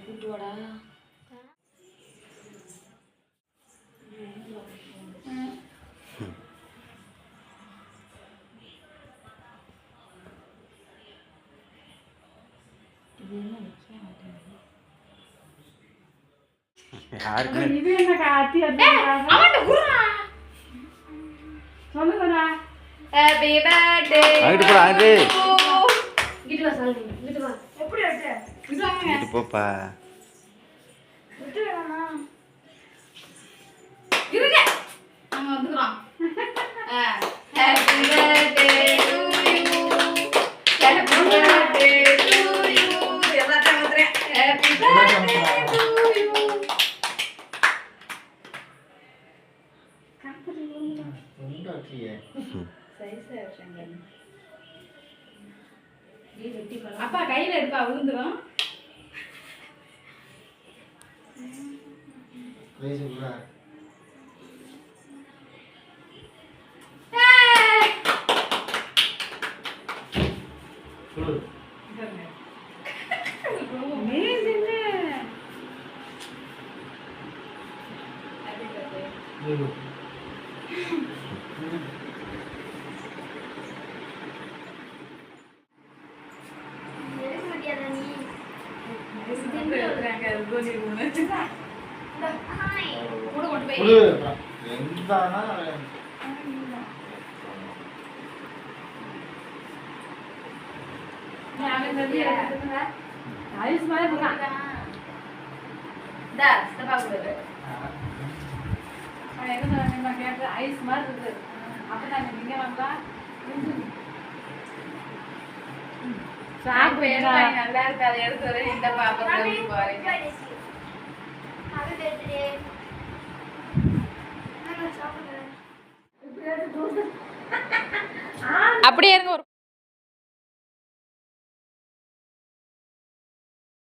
கூட்டு வாடா. இது என்ன காத்தி அவன்கிட்ட குடுறா சொல்லுங்கடா. ஹேப்பி பர்த்டே அங்கிட்டு போடா அங்கிட்டு இங்கிட்டு வா சாமி இங்கிட்டு வா. எப்படி அட்டை விடுறாங்க இங்கிட்டு போப்பா விட்டுறாமா இருங்க நாங்க வந்துக்கிறோம். Happy birthday to you happy birthday to you எல்லாத்தையும் வந்துறேன். Happy birthday to you. அப்பா கையில எடுப்பா விழுந்துரும். ஐஸ் மாதிரி போனா என்ன சொன்ன கேட்டு ஐஸ் மாதிரி இருக்குது. அப்ப நாங்க நீங்க வந்தா சாப்பிடுறா நல்லா இருக்கு. அதை எடுத்து இந்த பாப்பா போறீங்க. அப்படியே இருங்க.